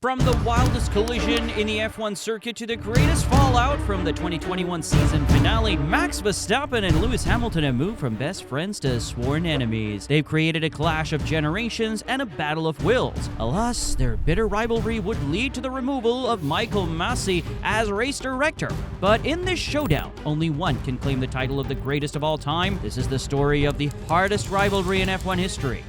From the wildest collision in the F1 circuit to the greatest fallout from the 2021 season finale, Max Verstappen and Lewis Hamilton have moved from best friends to sworn enemies. They've created a clash of generations and a battle of wills. Alas, their bitter rivalry would lead to the removal of Michael Masi as race director. But in this showdown, only one can claim the title of the greatest of all time. This is the story of the hardest rivalry in F1 history.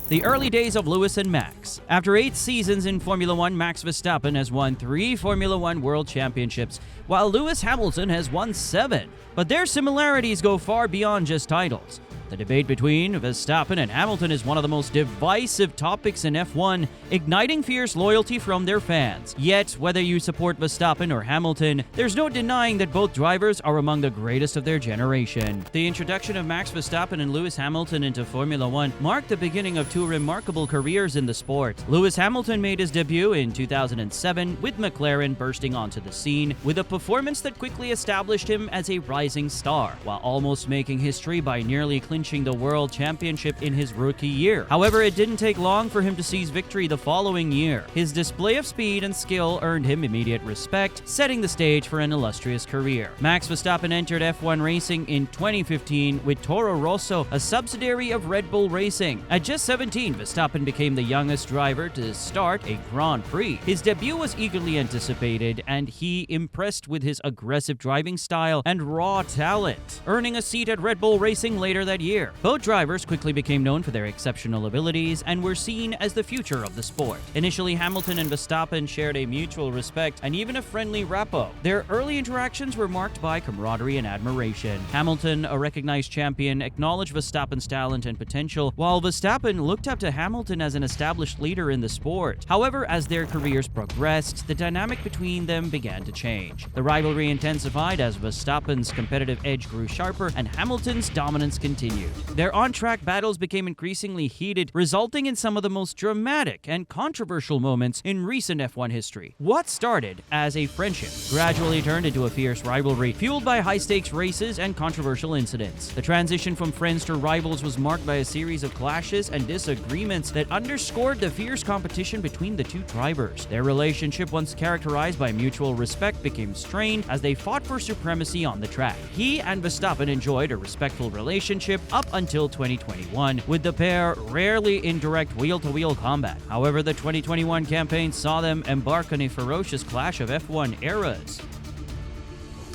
The early days of Lewis and Max. After 8 seasons in Formula 1, Max Verstappen has won 3 Formula 1 World Championships, while Lewis Hamilton has won 7. But their similarities go far beyond just titles. The debate between Verstappen and Hamilton is one of the most divisive topics in F1, igniting fierce loyalty from their fans. Yet, whether you support Verstappen or Hamilton, there's no denying that both drivers are among the greatest of their generation. The introduction of Max Verstappen and Lewis Hamilton into Formula 1 marked the beginning of 2 remarkable careers in the sport. Lewis Hamilton made his debut in 2007, with McLaren bursting onto the scene with a performance that quickly established him as a rising star, while almost making history by nearly clinching the World Championship in his rookie year. However, it didn't take long for him to seize victory the following year. His display of speed and skill earned him immediate respect, setting the stage for an illustrious career. Max Verstappen entered F1 racing in 2015 with Toro Rosso, a subsidiary of Red Bull Racing. At just 17, Verstappen became the youngest driver to start a Grand Prix. His debut was eagerly anticipated, and he impressed with his aggressive driving style and raw talent, earning a seat at Red Bull Racing later that year. Both drivers quickly became known for their exceptional abilities and were seen as the future of the sport. Initially, Hamilton and Verstappen shared a mutual respect and even a friendly rapport. Their early interactions were marked by camaraderie and admiration. Hamilton, a recognized champion, acknowledged Verstappen's talent and potential, while Verstappen looked up to Hamilton as an established leader in the sport. However, as their careers progressed, the dynamic between them began to change. The rivalry intensified as Verstappen's competitive edge grew sharper and Hamilton's dominance continued. Their on-track battles became increasingly heated, resulting in some of the most dramatic and controversial moments in recent F1 history. What started as a friendship gradually turned into a fierce rivalry, fueled by high-stakes races and controversial incidents. The transition from friends to rivals was marked by a series of clashes and disagreements that underscored the fierce competition between the 2 drivers. Their relationship, once characterized by mutual respect, became strained as they fought for supremacy on the track. He and Verstappen enjoyed a respectful relationship up until 2021, with the pair rarely in direct wheel-to-wheel combat. However, the 2021 campaign saw them embark on a ferocious clash of F1 eras.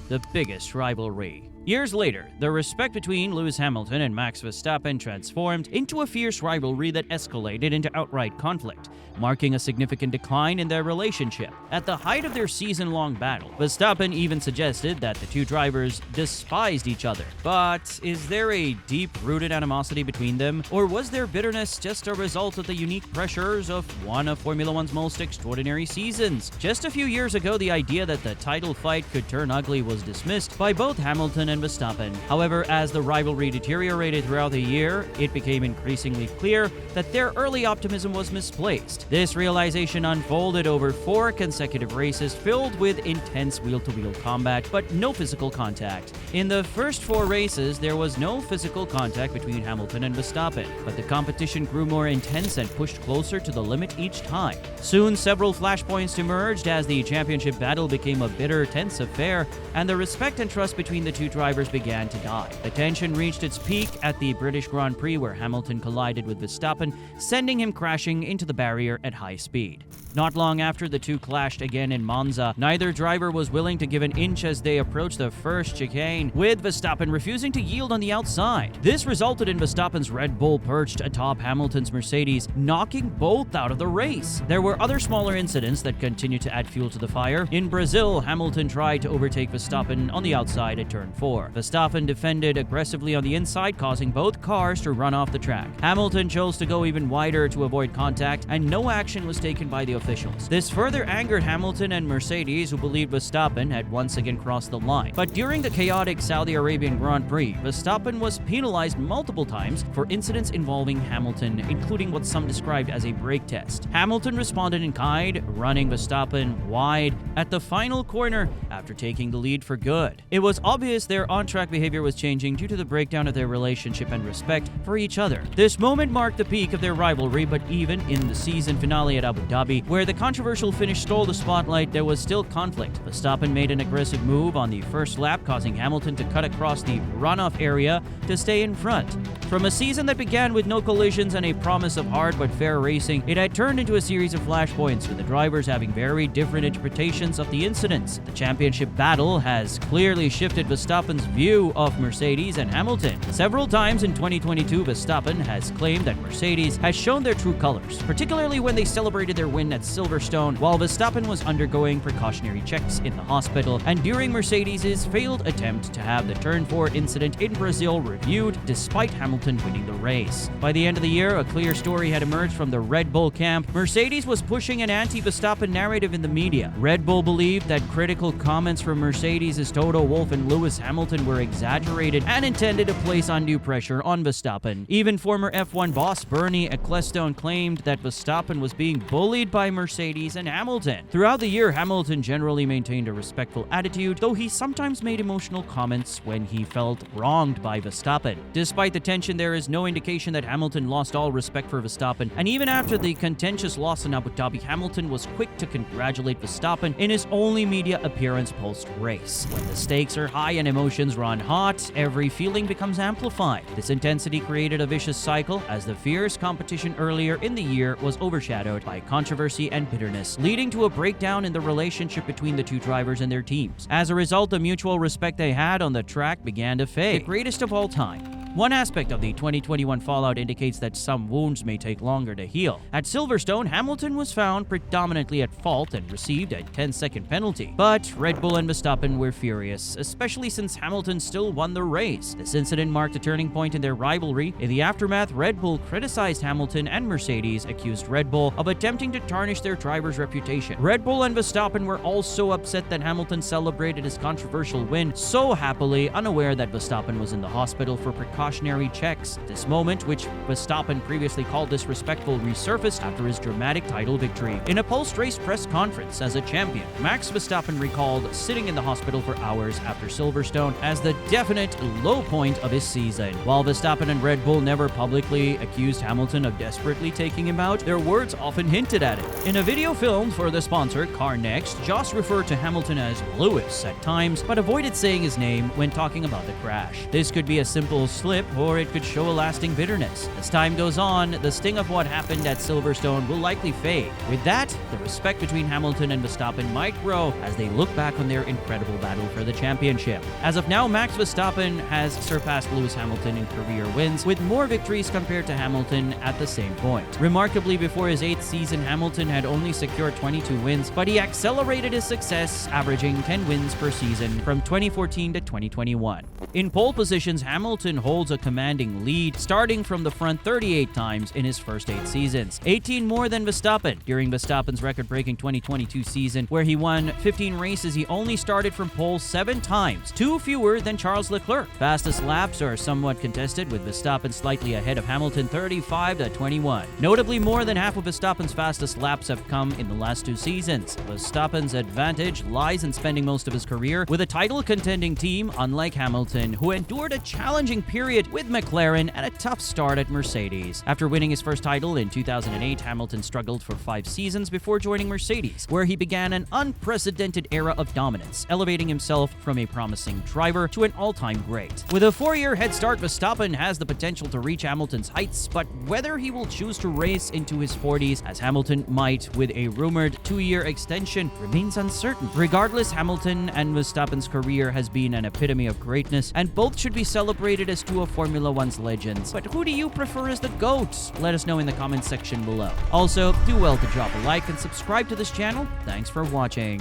The biggest rivalry. Years later, the respect between Lewis Hamilton and Max Verstappen transformed into a fierce rivalry that escalated into outright conflict, marking a significant decline in their relationship. At the height of their season-long battle, Verstappen even suggested that the 2 drivers despised each other. But is there a deep-rooted animosity between them, or was their bitterness just a result of the unique pressures of one of Formula 1's most extraordinary seasons? Just a few years ago, the idea that the title fight could turn ugly was dismissed by both Hamilton and Verstappen. However, as the rivalry deteriorated throughout the year, it became increasingly clear that their early optimism was misplaced. This realization unfolded over 4 consecutive races filled with intense wheel-to-wheel combat, but no physical contact. In the first 4 races, there was no physical contact between Hamilton and Verstappen, but the competition grew more intense and pushed closer to the limit each time. Soon, several flashpoints emerged as the championship battle became a bitter, tense affair, and the respect and trust between the 2 drivers began to die. The tension reached its peak at the British Grand Prix, where Hamilton collided with Verstappen, sending him crashing into the barrier at high speed. Not long after, the 2 clashed again in Monza. Neither driver was willing to give an inch as they approached the first chicane, with Verstappen refusing to yield on the outside. This resulted in Verstappen's Red Bull perched atop Hamilton's Mercedes, knocking both out of the race. There were other smaller incidents that continued to add fuel to the fire. In Brazil, Hamilton tried to overtake Verstappen on the outside at turn 4. Verstappen defended aggressively on the inside, causing both cars to run off the track. Hamilton chose to go even wider to avoid contact, and no action was taken by the officials. This further angered Hamilton and Mercedes, who believed Verstappen had once again crossed the line. But during the chaotic Saudi Arabian Grand Prix, Verstappen was penalized multiple times for incidents involving Hamilton, including what some described as a brake test. Hamilton responded in kind, running Verstappen wide at the final corner after taking the lead for good. It was obvious their their on-track behavior was changing due to the breakdown of their relationship and respect for each other. This moment marked the peak of their rivalry, but even in the season finale at Abu Dhabi, where the controversial finish stole the spotlight, there was still conflict. Verstappen made an aggressive move on the first lap, causing Hamilton to cut across the runoff area to stay in front. From a season that began with no collisions and a promise of hard but fair racing, it had turned into a series of flashpoints, with the drivers having very different interpretations of the incidents. The championship battle has clearly shifted Verstappen's view of Mercedes and Hamilton. Several times in 2022, Verstappen has claimed that Mercedes has shown their true colors, particularly when they celebrated their win at Silverstone, while Verstappen was undergoing precautionary checks in the hospital, and during Mercedes' failed attempt to have the Turn 4 incident in Brazil reviewed despite Hamilton winning the race. By the end of the year, a clear story had emerged from the Red Bull camp. Mercedes was pushing an anti-Verstappen narrative in the media. Red Bull believed that critical comments from Mercedes' Toto Wolff and Lewis Hamilton were exaggerated and intended to place undue pressure on Verstappen. Even former F1 boss Bernie Ecclestone claimed that Verstappen was being bullied by Mercedes and Hamilton. Throughout the year, Hamilton generally maintained a respectful attitude, though he sometimes made emotional comments when he felt wronged by Verstappen. Despite the tension, there is no indication that Hamilton lost all respect for Verstappen, and even after the contentious loss in Abu Dhabi, Hamilton was quick to congratulate Verstappen in his only media appearance post-race. When the stakes are high and emotions run hot, every feeling becomes amplified. This intensity created a vicious cycle, as the fierce competition earlier in the year was overshadowed by controversy and bitterness, leading to a breakdown in the relationship between the two drivers and their teams. As a result, the mutual respect they had on the track began to fade. The greatest of all time. One aspect of the 2021 fallout indicates that some wounds may take longer to heal. At Silverstone, Hamilton was found predominantly at fault and received a 10-second penalty. But Red Bull and Verstappen were furious, especially since Hamilton still won the race. This incident marked a turning point in their rivalry. In the aftermath, Red Bull criticized Hamilton, and Mercedes accused Red Bull of attempting to tarnish their driver's reputation. Red Bull and Verstappen were also upset that Hamilton celebrated his controversial win so happily, unaware that Verstappen was in the hospital for precautionary checks. This moment, which Verstappen previously called disrespectful, resurfaced after his dramatic title victory. In a post-race press conference as a champion, Max Verstappen recalled sitting in the hospital for hours after Silverstone as the definite low point of his season. While Verstappen and Red Bull never publicly accused Hamilton of desperately taking him out, their words often hinted at it. In a video filmed for the sponsor Car Next, Joss referred to Hamilton as Lewis at times, but avoided saying his name when talking about the crash. This could be a simple slip, or it could show a lasting bitterness. As time goes on, the sting of what happened at Silverstone will likely fade. With that, the respect between Hamilton and Verstappen might grow as they look back on their incredible battle for the championship. As of now, Max Verstappen has surpassed Lewis Hamilton in career wins, with more victories compared to Hamilton at the same point. Remarkably, before his 8th season, Hamilton had only secured 22 wins, but he accelerated his success, averaging 10 wins per season from 2014 to 2021. In pole positions, Hamilton holds a commanding lead, starting from the front 38 times in his first 8 seasons, 18 more than Verstappen. During Verstappen's record-breaking 2022 season, where he won 15 races, he only started from pole 7 times, 2 fewer than Charles Leclerc. Fastest laps are somewhat contested, with Verstappen slightly ahead of Hamilton, 35 to 21. Notably, more than half of Verstappen's fastest laps have come in the last 2 seasons. Verstappen's advantage lies in spending most of his career with a title-contending team, unlike Hamilton, who endured a challenging period with McLaren and a tough start at Mercedes. After winning his first title in 2008, Hamilton struggled for 5 seasons before joining Mercedes, where he began an unprecedented era of dominance, elevating himself from a promising driver to an all-time great. With a 4-year head start, Verstappen has the potential to reach Hamilton's heights, but whether he will choose to race into his 40s, as Hamilton might with a rumored 2-year extension, remains uncertain. Regardless, Hamilton and Verstappen's career has been an epitome of greatness, and both should be celebrated as two of Formula One's legends. But who do you prefer as the GOAT? Let us know in the comments section below. Also, do well to drop a like and subscribe to this channel. Thanks for watching.